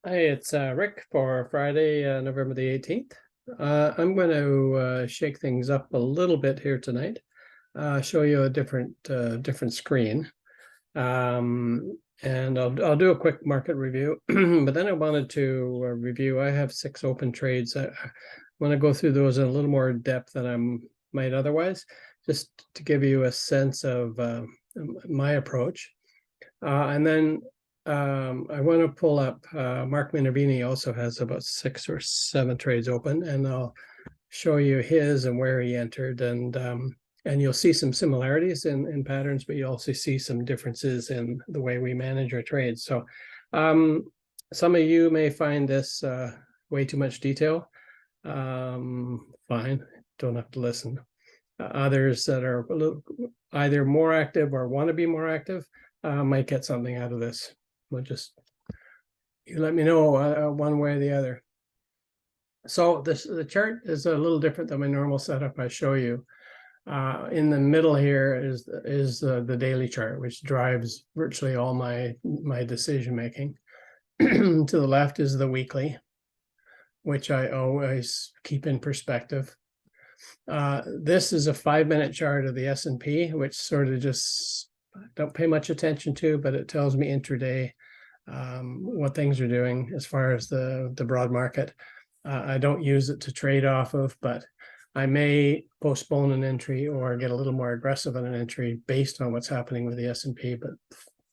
Hi, it's Rick for Friday, November the 18th. I'm going to shake things up a little bit here tonight, show you a different screen. And I'll do a quick market review, but then I wanted to review. I have 6 open trades. I want to go through those in a little more depth than I might otherwise, just to give you a sense of my approach. And then I want to pull up Mark Minervini also has about 6 or 7 trades open, and I'll show you his and where he entered, and you'll see some similarities in patterns, but you also see some differences in the way we manage our trades. So some of you may find this way too much detail. Fine, don't have to listen. Others that are a little, either more active or want to be more active might get something out of this. We'll just, you let me know one way or the other. So the chart is a little different than my normal setup I show you. In the middle here is the daily chart, which drives virtually all my decision making. To the left is the weekly, which I always keep in perspective. This is a 5-minute chart of the S&P, which sort of just don't pay much attention to, but it tells me intraday what things are doing as far as the broad market. I don't use it to trade off of, but I may postpone an entry or get a little more aggressive on an entry based on what's happening with the S&P. But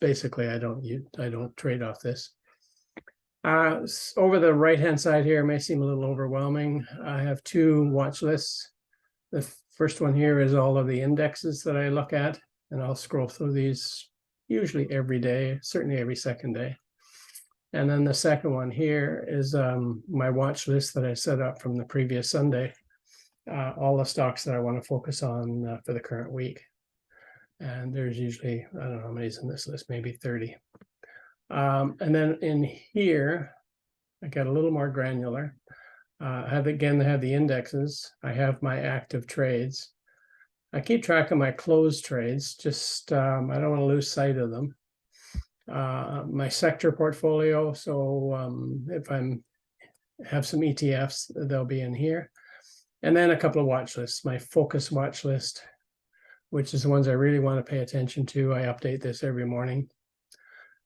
basically, I don't trade off this. Over the right-hand side here, it may seem a little overwhelming. I have 2 watch lists. The first one here is all of the indexes that I look at, and I'll scroll through these usually every day, certainly every second day. And then the second one here is my watch list that I set up from the previous Sunday, all the stocks that I want to focus on for the current week. And there's usually, I don't know how many's in this list, maybe 30. And then in here, I get a little more granular. I have the indexes. I have my active trades. I keep track of my closed trades, just I don't want to lose sight of them. My sector portfolio, so if I'm have some ETFs, they'll be in here. And then a couple of watch lists, my focus watch list, which is the ones I really want to pay attention to. I update this every morning.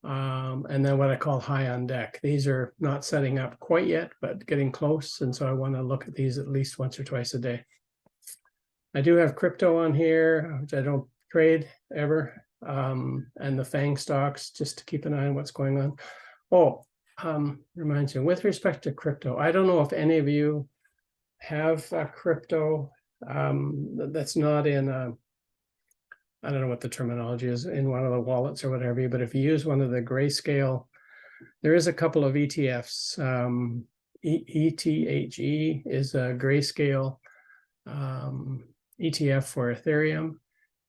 And then what I call high on deck. These are not setting up quite yet, but getting close. And so I want to look at these at least once or twice a day. I do have crypto on here, which I don't trade ever. And the FANG stocks, just to keep an eye on what's going on. Oh, reminds me, with respect to crypto, I don't know if any of you have crypto that's not in I don't know what the terminology is, in one of the wallets or whatever, but if you use one of the Grayscale, there is a couple of ETFs. ETHE is a Grayscale ETF for Ethereum,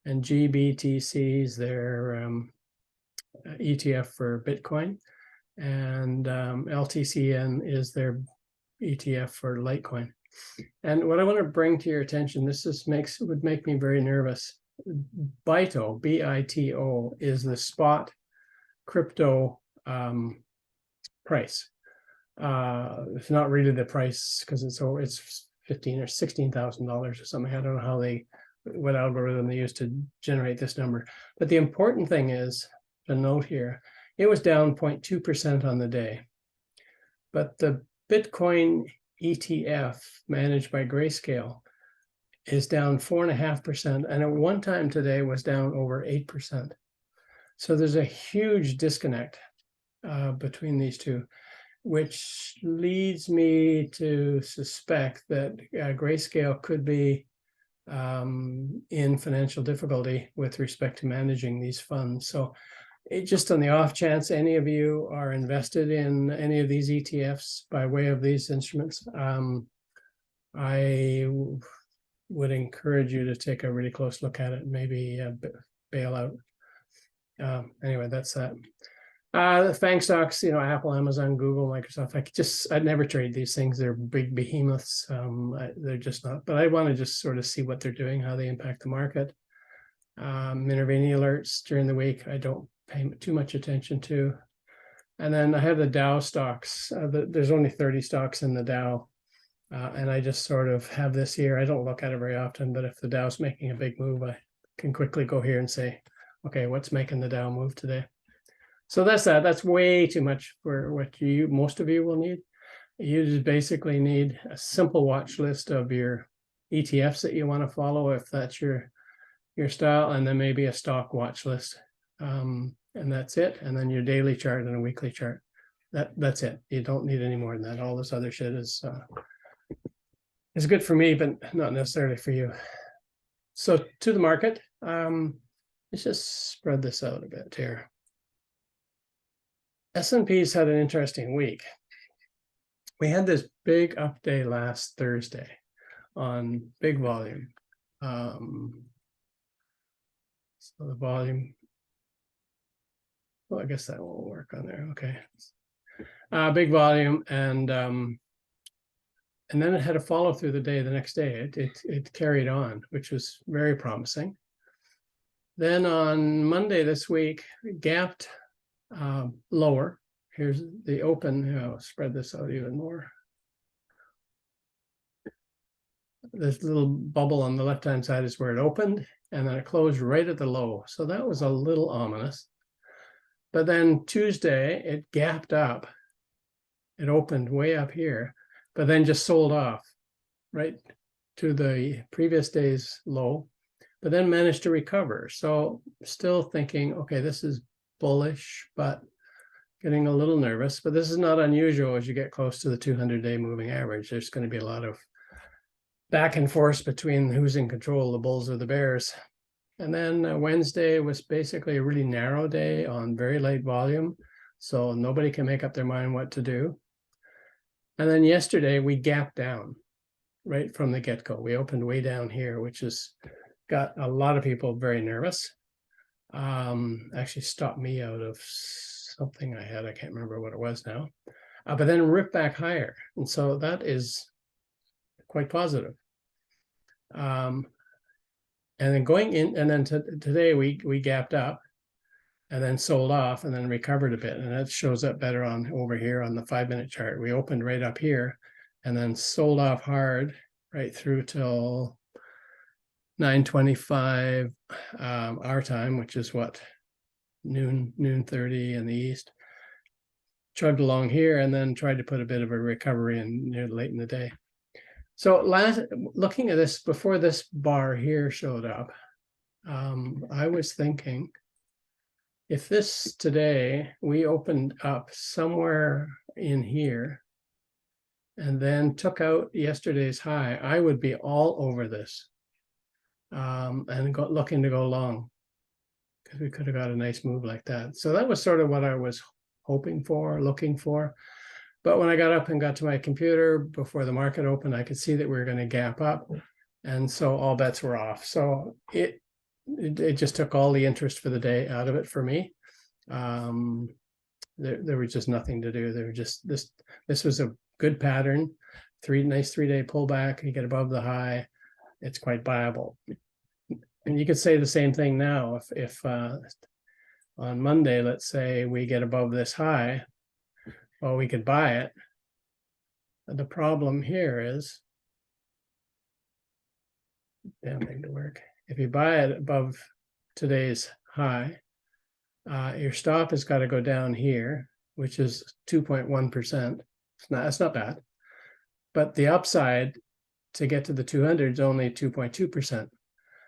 and GBTC is their ETF for Bitcoin, and LTCN is their ETF for Litecoin. And what I want to bring to your attention, this would make me very nervous. BITO, BITO, is the spot crypto price. It's not really the price because it's $15,000 or $16,000 or something. I don't know what algorithm they use to generate this number. But the important thing is, a note here, it was down 0.2% on the day. But the Bitcoin ETF managed by Grayscale is down 4.5%, and at one time today was down over 8%. So there's a huge disconnect between these two, which leads me to suspect that Grayscale could be in financial difficulty with respect to managing these funds. So just on the off chance any of you are invested in any of these ETFs by way of these instruments, I would encourage you to take a really close look at it and maybe bail out. Anyway, that's that. The FANG stocks, Apple, Amazon, Google, Microsoft, I'd never trade these things. They're big behemoths. They're just not, but I want to just sort of see what they're doing, how they impact the market. Minervini alerts during the week, I don't pay too much attention to. And then I have the Dow stocks. There's only 30 stocks in the Dow. And I just sort of have this here. I don't look at it very often, but if the Dow's making a big move, I can quickly go here and say, okay, what's making the Dow move today? So that's that. That's way too much for what most of you will need. You just basically need a simple watch list of your ETFs that you want to follow, if that's your style, and then maybe a stock watch list. And that's it. And then your daily chart and a weekly chart. That's it. You don't need any more than that. All this other shit is good for me, but not necessarily for you. So to the market, let's just spread this out a bit here. S&P's had an interesting week. We had this big up day last Thursday on big volume. So the volume, well, I guess that won't work on there. Okay. Big volume, and then it had a follow through the day. The next day, it carried on, which was very promising. Then on Monday this week, it gapped lower. Here's the open. I'll spread this out even more. This little bubble on the left-hand side is where it opened, and then it closed right at the low. So that was a little ominous. But then Tuesday, it gapped up. It opened way up here, but then just sold off right to the previous day's low, but then managed to recover. So still thinking, okay, this is bullish, but getting a little nervous. But this is not unusual as you get close to the 200-day moving average. There's going to be a lot of back and forth between who's in control, the bulls or the bears. And then Wednesday was basically a really narrow day on very light volume, so nobody can make up their mind what to do. And then yesterday we gapped down right from the get-go. We opened way down here, which has got a lot of people very nervous. Actually stopped me out of something I had. I can't remember what it was now. But then ripped back higher. And so that is quite positive. And then going in, and then today we gapped up and then sold off and then recovered a bit. And that shows up better on over here on the 5-minute chart. We opened right up here and then sold off hard right through till 9:25 our time, which is what, noon 30 in the east. Chugged along here and then tried to put a bit of a recovery in near late in the day. So looking at this before this bar here showed up, I was thinking, if this today we opened up somewhere in here and then took out yesterday's high, I would be all over this and looking to go long, because we could have got a nice move like that. So that was sort of what I was hoping for, looking for. But when I got up and got to my computer before the market opened, I could see that we were going to gap up. And so all bets were off. So it just took all the interest for the day out of it for me. There was just nothing to do. There were just this was a good pattern, nice 3-day pullback. You get above the high, it's quite viable. And you could say the same thing now. If on Monday, let's say we get above this high, well, we could buy it. The problem here is, damn thing to work. If you buy it above today's high, your stop has got to go down here, which is 2.1%. That's not bad. But the upside to get to the 200 is only 2.2%.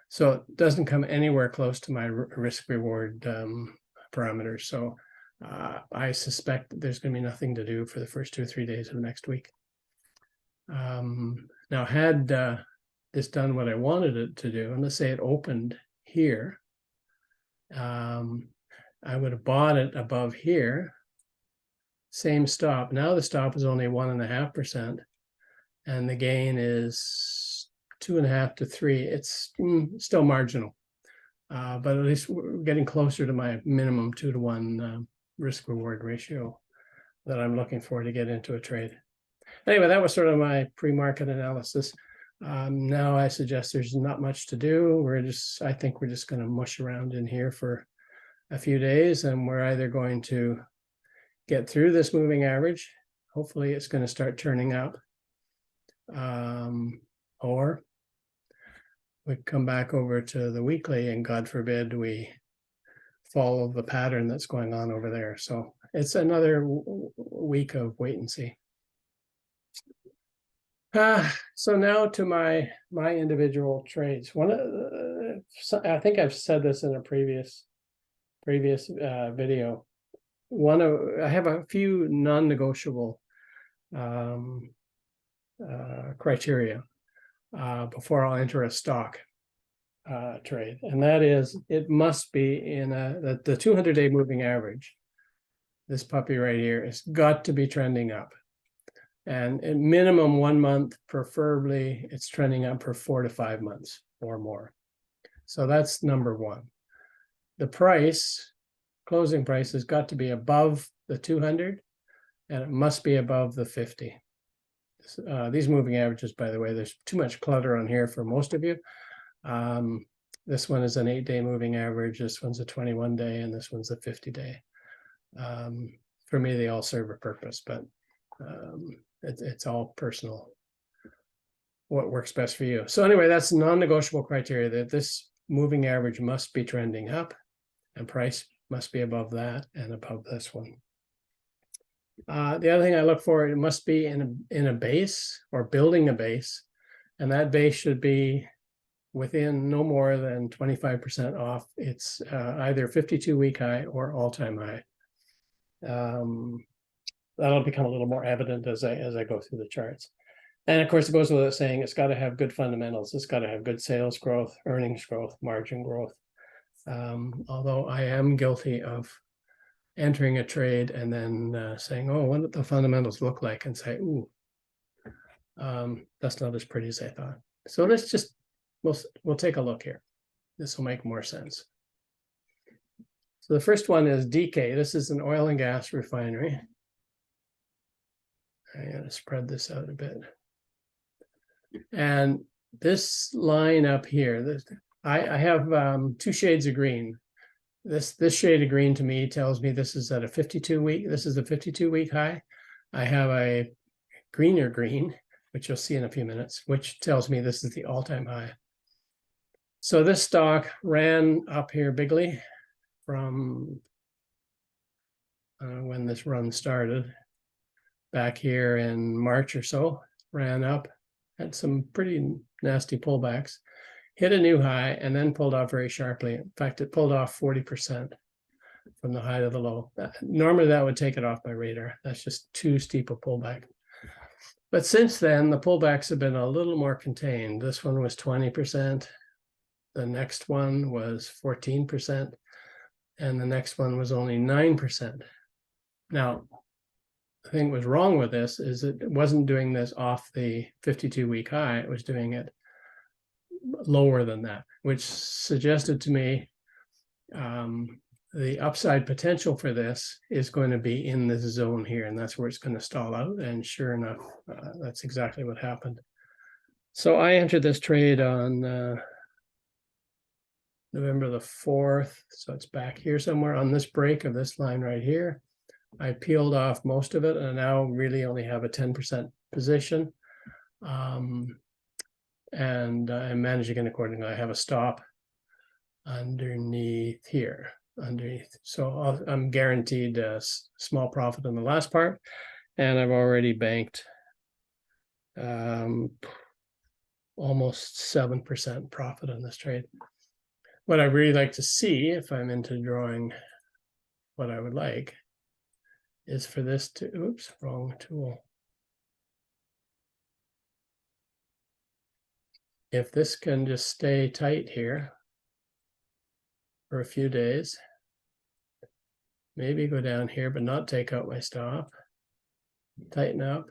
So it doesn't come anywhere close to my risk reward parameters. So I suspect there's going to be nothing to do for the first 2 or 3 days of next week. Now, had this done what I wanted it to do, and let's say it opened here, I would have bought it above here, same stop. Now the stop is only 1.5%, and the gain is 2.5 to 3. It's still marginal, but at least we're getting closer to my minimum 2-to-1 risk reward ratio that I'm looking for to get into a trade. Anyway, that was sort of my pre-market analysis. Now I suggest there's not much to do. I think we're just going to mush around in here for a few days, and we're either going to get through this moving average. Hopefully it's going to start turning up. Or we come back over to the weekly, and God forbid we follow the pattern that's going on over there. So it's another week of wait and see. So now to my individual trades. I think I've said this in a previous video. I have a few non-negotiable criteria before I'll enter a stock trade, and that is it must be in the 200-day moving average. This puppy right here has got to be trending up, and at minimum 1 month, preferably it's trending up for 4 to 5 months or more. So that's number one. The price, closing price, has got to be above the 200, and it must be above the 50. These moving averages, by the way, there's too much clutter on here for most of you. This one is an 8-day moving average. This one's a 21-day, and this one's a 50-day. For me, they all serve a purpose, but it's all personal, what works best for you. So anyway, that's non-negotiable criteria, that this moving average must be trending up, and price must be above that and above this one. The other thing I look for, it must be in a base or building a base, and that base should be within no more than 25% off its either 52-week high or all-time high. That'll become a little more evident as I go through the charts. And of course, it goes without saying, it's got to have good fundamentals. It's got to have good sales growth, earnings growth, margin growth. Although I am guilty of entering a trade and then saying, oh, what do the fundamentals look like? And say, ooh, that's not as pretty as I thought. So let's just, we'll take a look here. This will make more sense. So the first one is DK. This is an oil and gas refinery. I'm going to spread this out a bit. And this line up here, I have 2 shades of green. This shade of green to me tells me this is at a 52-week. This is a 52-week high. I have a greener green, which you'll see in a few minutes, which tells me this is the all-time high. So this stock ran up here bigly from when this run started, back here in March or so, ran up, had some pretty nasty pullbacks, hit a new high, and then pulled off very sharply. In fact, it pulled off 40% from the high to the low. Normally, that would take it off my radar. That's just too steep a pullback. But since then, the pullbacks have been a little more contained. This one was 20%. The next one was 14%. And the next one was only 9%. Now, the thing that was wrong with this is it wasn't doing this off the 52-week high. It was doing it lower than that, which suggested to me the upside potential for this is going to be in this zone here, and that's where it's going to stall out. And sure enough, that's exactly what happened. So I entered this trade on November the 4th. So it's back here somewhere on this break of this line right here. I peeled off most of it, and I now really only have a 10% position. And I'm managing it accordingly. I have a stop underneath here, So I'm guaranteed a small profit in the last part, and I've already banked almost 7% profit on this trade. What I really like to see, if I'm into drawing what I would like, is for this to, oops, wrong tool. If this can just stay tight here for a few days, maybe go down here, but not take out my stop, tighten up.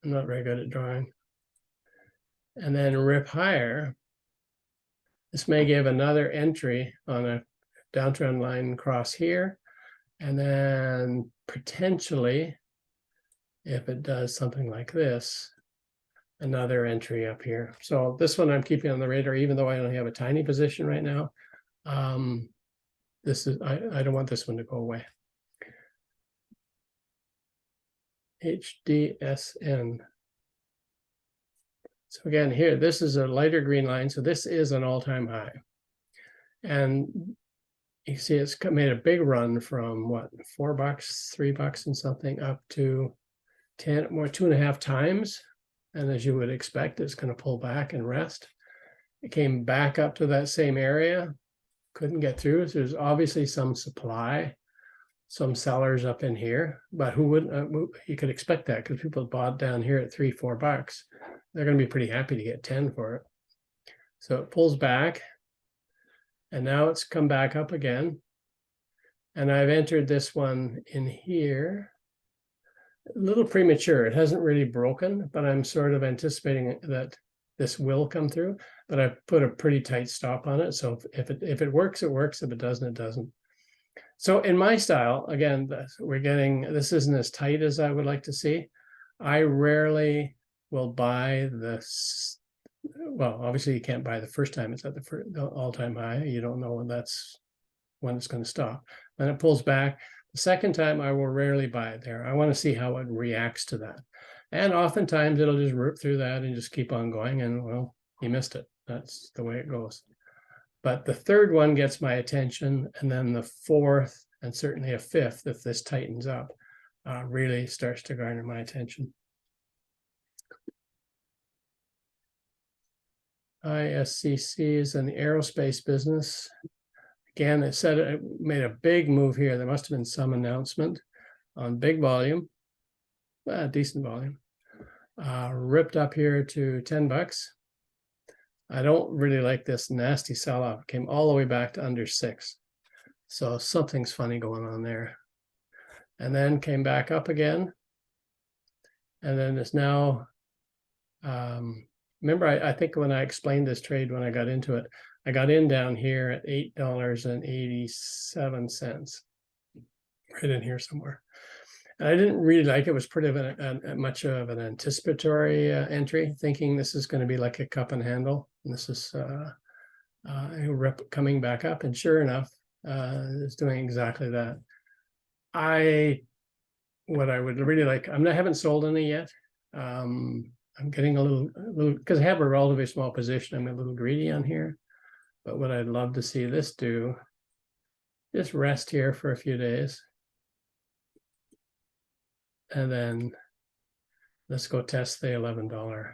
I'm not very good at drawing. And then rip higher. This may give another entry on a downtrend line across here. And then potentially, if it does something like this, another entry up here. So this one I'm keeping on the radar, even though I only have a tiny position right now. this is, I don't want this one to go away. HDSN. So again, here, this is a lighter green line. So this is an all-time high. And you see it's made a big run from what, $4, $3 and something up to 10 more, 2.5 times. And as you would expect, it's going to pull back and rest. It came back up to that same area, couldn't get through. So there's obviously some supply, some sellers up in here, but who wouldn't, you could expect that because people bought down here at $3, $4. They're going to be pretty happy to get 10 for it. So it pulls back. And now it's come back up again. And I've entered this one in here. A little premature. It hasn't really broken, but I'm sort of anticipating that this will come through. But I've put a pretty tight stop on it. So if it works, it works. If it doesn't, it doesn't. So in my style, again, this isn't as tight as I would like to see. I rarely will buy this. Well, obviously you can't buy the first time it's at the all-time high. You don't know when it's going to stop. Then it pulls back. The second time I will rarely buy it there. I want to see how it reacts to that. And oftentimes it'll just root through that and just keep on going. And well, you missed it. That's the way it goes. But the third one gets my attention. And then the fourth and certainly a fifth, if this tightens up, really starts to garner my attention. ISCC is in the aerospace business. Again, it said it made a big move here. There must have been some announcement on big volume, decent volume. Ripped up here to $10. I don't really like this nasty sell-off. It came all the way back to under 6. So something's funny going on there. And then came back up again. And then it's now, remember, I think when I explained this trade, when I got into it, I got in down here at $8.87, right in here somewhere. And I didn't really like it. It was pretty much of an anticipatory entry, thinking this is going to be like a cup and handle. And this is coming back up. And sure enough, it's doing exactly that. What I would really like, I haven't sold any yet. I'm getting a little, because I have a relatively small position, I'm a little greedy on here. But what I'd love to see this do, just rest here for a few days. And then let's go test the $11.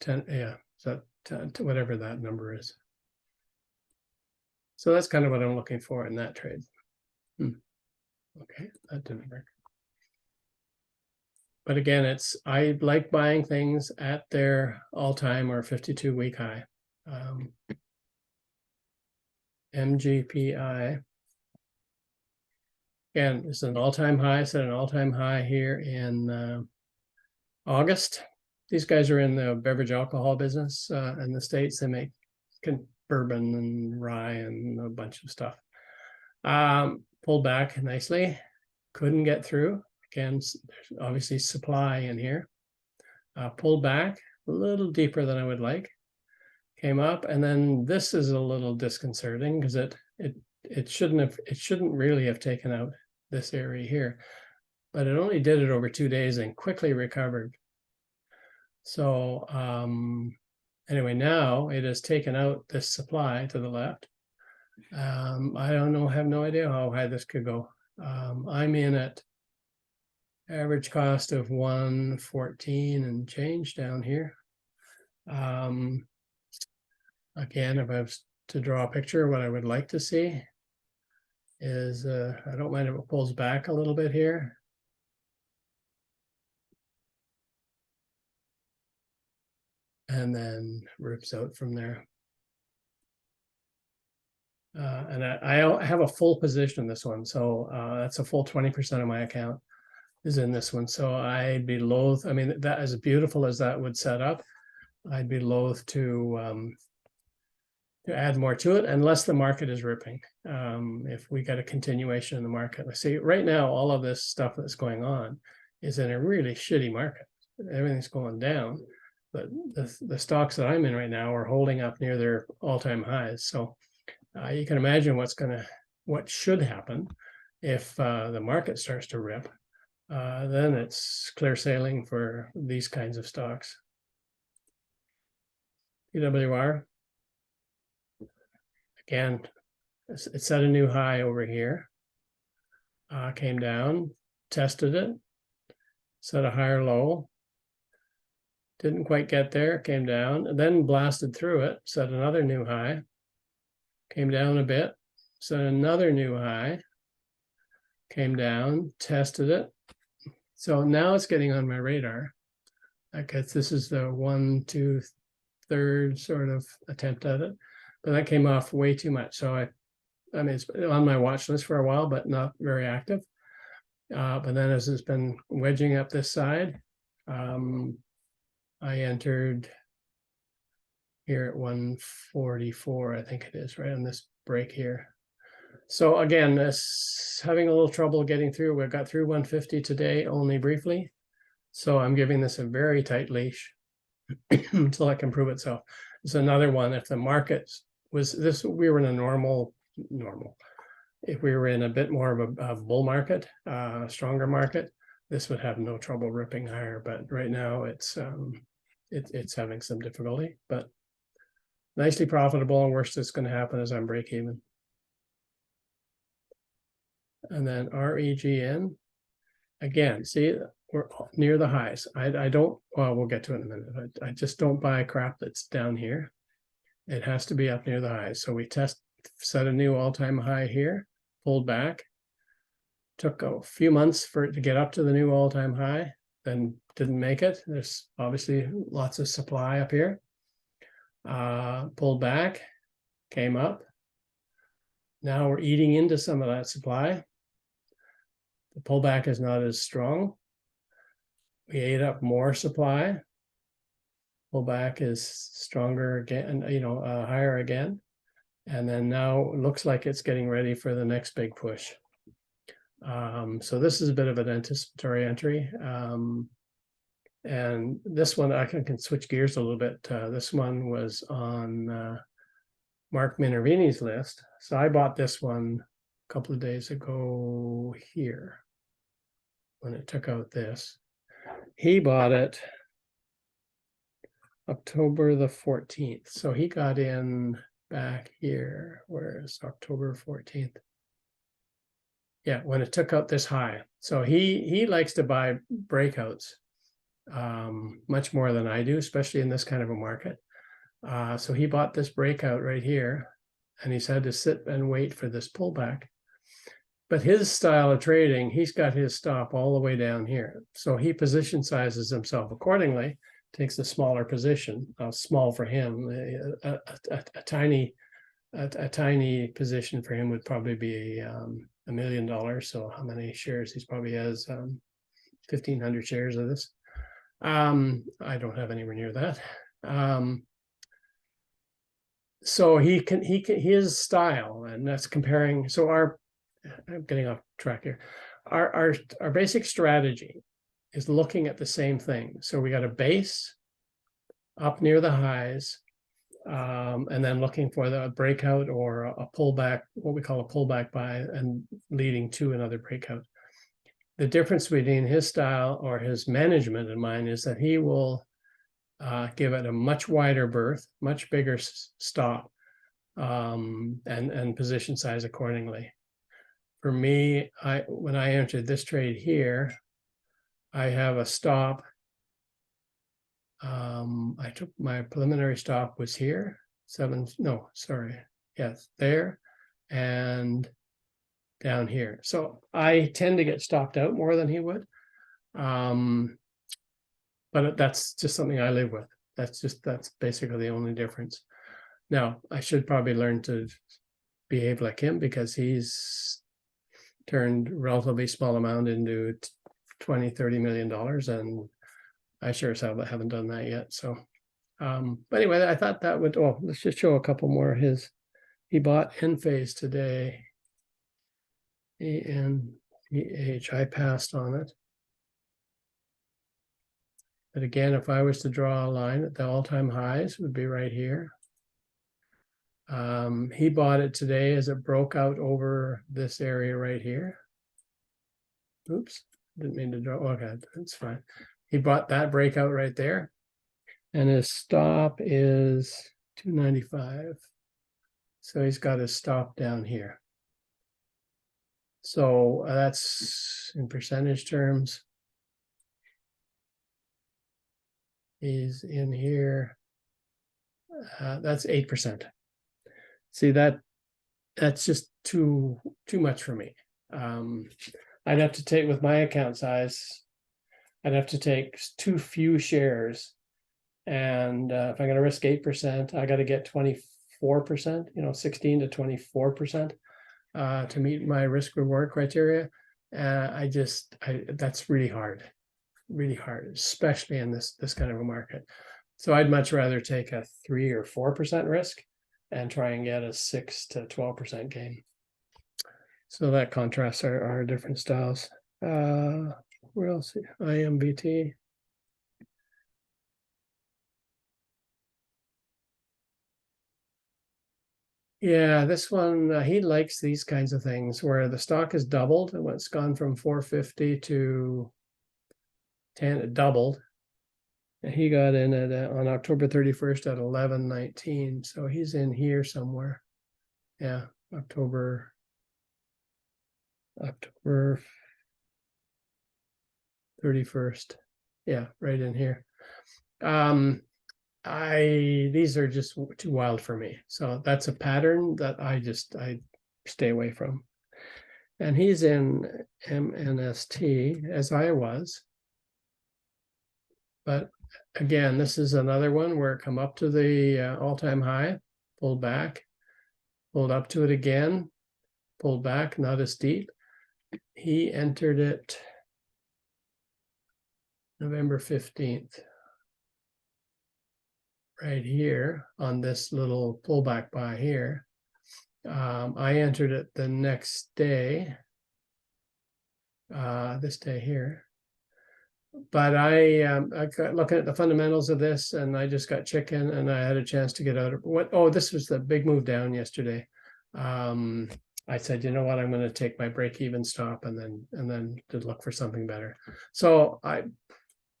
10, yeah, so 10, whatever that number is. So that's kind of what I'm looking for in that trade. Okay, that didn't work. But again, I like buying things at their all-time or 52-week high. MGPI. Again, it's an all-time high. Set an all-time high here in August. These guys are in the beverage alcohol business in the States. They make bourbon and rye and a bunch of stuff. Pulled back nicely. Couldn't get through. Again, there's obviously supply in here. Pulled back a little deeper than I would like. Came up, and then this is a little disconcerting because it shouldn't really have taken out this area here, but it only did it over 2 days and quickly recovered. So anyway, now it has taken out this supply to the left. I don't know, have no idea how high this could go. I'm in at average cost of 114 and change down here. Again, if I was to draw a picture, what I would like to see is, I don't mind if it pulls back a little bit here. And then rips out from there. And I have a full position in this one. So that's a full 20% of my account is in this one. So I'd be loath, I mean, that as beautiful as that would set up, I'd be loath to add more to it unless the market is ripping. If we get a continuation in the market, let's see, right now, all of this stuff that's going on is in a really shitty market. Everything's going down. the stocks that I'm in right now are holding up near their all-time highs. So you can imagine what should happen if the market starts to rip. Then it's clear sailing for these kinds of stocks. PWR, again, it set a new high over here, came down, tested it, set a higher low, didn't quite get there, came down, and then blasted through it, set another new high, came down a bit, set another new high, came down, tested it. So now it's getting on my radar. I guess this is the 1, 2, 3rd sort of attempt at it, but that came off way too much. So I mean, it's on my watch list for a while, but not very active. But then as it's been wedging up this side, I entered here at 144, I think it is, right on this break here. So again, this having a little trouble getting through. We got through 150 today, only briefly. So I'm giving this a very tight leash until it can prove itself. It's another one. If the market was this, we were in a normal. If we were in a bit more of a bull market, a stronger market, this would have no trouble ripping higher. But right now it's having some difficulty, but nicely profitable. And worst that's going to happen is I'm break even. And then REGN, again, see, we're near the highs. I don't, well, we'll get to it in a minute. I just don't buy crap that's down here. It has to be up near the highs. So we set a new all-time high here, pulled back. Took a few months for it to get up to the new all-time high, then didn't make it. There's obviously lots of supply up here. Pulled back, came up. Now we're eating into some of that supply. The pullback is not as strong. We ate up more supply. Pullback is stronger again, higher again. And then now it looks like it's getting ready for the next big push. So this is a bit of an anticipatory entry. And this one, I can switch gears a little bit. This one was on Mark Minervini's list. So I bought this one a couple of days ago here when it took out this. He bought it October the 14th. So he got in back here. Where is October 14th? Yeah, when it took out this high. So he likes to buy breakouts much more than I do, especially in this kind of a market. So he bought this breakout right here, and he's had to sit and wait for this pullback. But his style of trading, he's got his stop all the way down here. So he position sizes himself accordingly, takes a smaller position, small for him. A tiny position for him would probably be $1 million. So how many shares? He probably has 1,500 shares of this. I don't have anywhere near that. So his style, and that's comparing. So I'm getting off track here. Our basic strategy is looking at the same thing. So we got a base up near the highs, and then looking for the breakout or a pullback, what we call a pullback buy, and leading to another breakout. The difference between his style or his management and mine is that he will give it a much wider berth, much bigger stop, and position size accordingly. For me, when I entered this trade here, I have a stop. I took my preliminary stop was here, there, and down here. So I tend to get stopped out more than he would. But that's just something I live with. That's basically the only difference. Now, I should probably learn to behave like him, because he's turned relatively small amount into $20-30 million, and I sure as hell haven't done that yet. So, but anyway, I thought that would. Oh, let's just show a couple more of his. He bought Enphase today. ENPH. I passed on it. But again, if I was to draw a line at the all-time highs, would be right here. He bought it today as it broke out over this area right here. Oops, didn't mean to draw. Okay, that's fine. He bought that breakout right there. And his stop is 295. So he's got his stop down here. So that's in percentage terms. He's in here. That's 8%. See, that's just too much for me. I'd have to take, with my account size, I'd have to take too few shares. And if I'm going to risk 8%, I got to get 24%, 16 to 24% to meet my risk reward criteria. That's really hard, especially in this kind of a market. So I'd much rather take a 3 or 4% risk and try and get a 6 to 12% gain. So that contrasts our different styles. Where else? IMVT. Yeah, this one, he likes these kinds of things where the stock has doubled and it's gone from 450 to 10, it doubled. And he got in at on October 31st at 11.19. So he's in here somewhere. Yeah, October 31st. Yeah, right in here. These are just too wild for me. So that's a pattern that I stay away from. And he's in MNST as I was. But again, this is another one where it come up to the all-time high, pulled back, pulled up to it again, pulled back, not as deep. He entered it November 15th. Right here on this little pullback buy here. I entered it the next day, this day here. But I got looking at the fundamentals of this, and I just got chicken, and I had a chance to get out of what. Oh, this was the big move down yesterday. I said, you know what, I'm going to take my break-even stop, and then to look for something better. So I mean,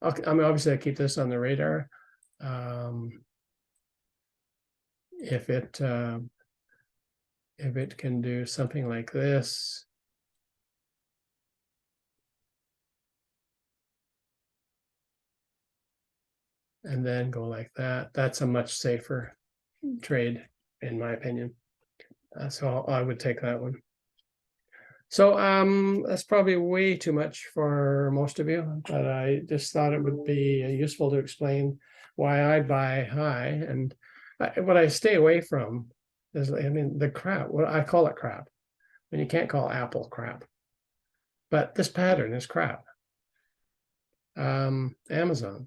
obviously I keep this on the radar. If it can do something like this, and then go like that, that's a much safer trade, in my opinion. So I would take that one. So that's probably way too much for most of you, but I just thought it would be useful to explain why I buy high, and what I stay away from is, I mean, the crap. What I call it crap. I mean, you can't call Apple crap, but this pattern is crap. Amazon.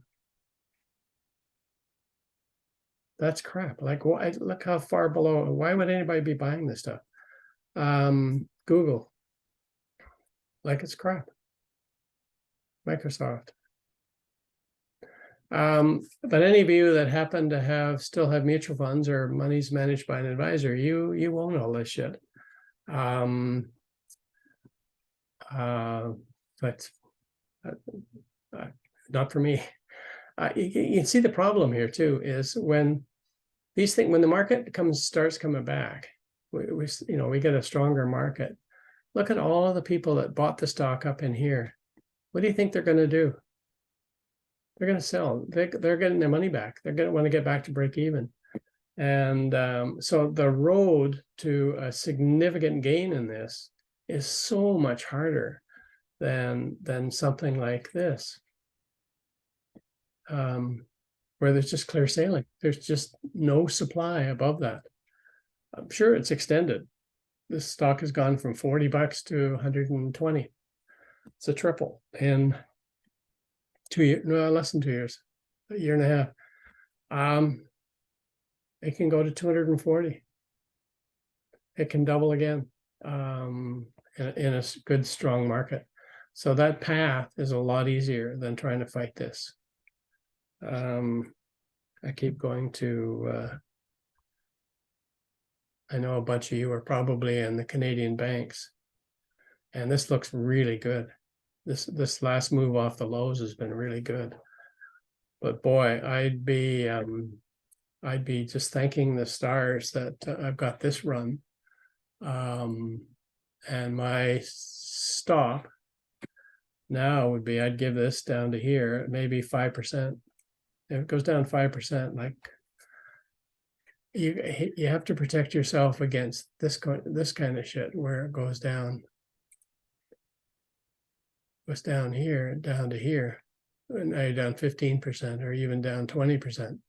That's crap. Like, why? Look how far below. Why would anybody be buying this stuff? Google. Like, it's crap. Microsoft. But any of you that happen to still have mutual funds or money's managed by an advisor, you own all this shit. But not for me. You can see the problem here too is when the market starts coming back, we get a stronger market. Look at all of the people that bought the stock up in here. What do you think they're going to do? They're going to sell. They're getting their money back. They're going to want to get back to break even. And so the road to a significant gain in this is so much harder than something like this, where there's just clear sailing. There's just no supply above that. I'm sure it's extended. This stock has gone from $40 to 120. It's a triple in 2 years, no, less than 2 years, a year and a half. It can go to 240. It can double again in a good, strong market. So that path is a lot easier than trying to fight this. I keep going to, I know a bunch of you are probably in the Canadian banks, and this looks really good. This last move off the lows has been really good. But boy, I'd be just thanking the stars that I've got this run. And my stop now would be, I'd give this down to here, maybe 5%. If it goes down 5%, like you have to protect yourself against this kind of shit where it goes down here, down to here, and now you're down 15% or even down 20%.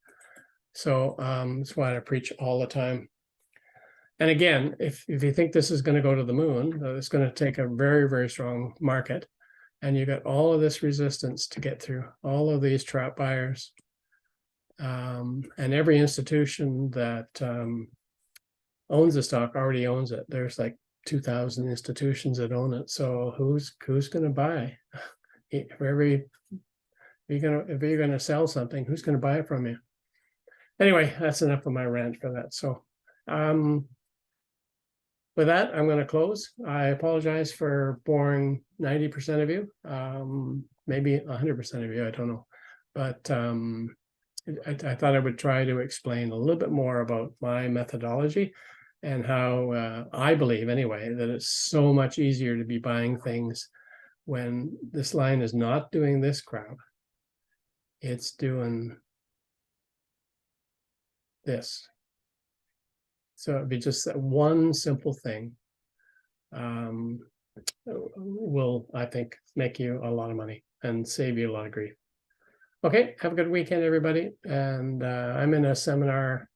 So that's why I preach all the time. And again, if you think this is going to go to the moon, it's going to take a very, very strong market. And you got all of this resistance to get through, all of these trap buyers. And every institution that owns the stock already owns it. There's like 2,000 institutions that own it. So who's going to buy? If you're going to sell something, who's going to buy it from you? Anyway, that's enough of my rant for that. So with that, I'm going to close. I apologize for boring 90% of you, maybe 100% of you, I don't know. But I thought I would try to explain a little bit more about my methodology and how I believe anyway, that it's so much easier to be buying things when this line is not doing this crap. It's doing this. So it'd be just that one simple thing will, I think, make you a lot of money and save you a lot of grief. Okay, have a good weekend, everybody. And I'm in a seminar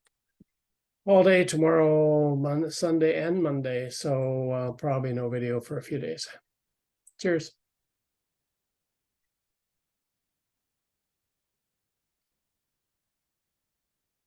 all day tomorrow, Sunday and Monday, so probably no video for a few days. Cheers.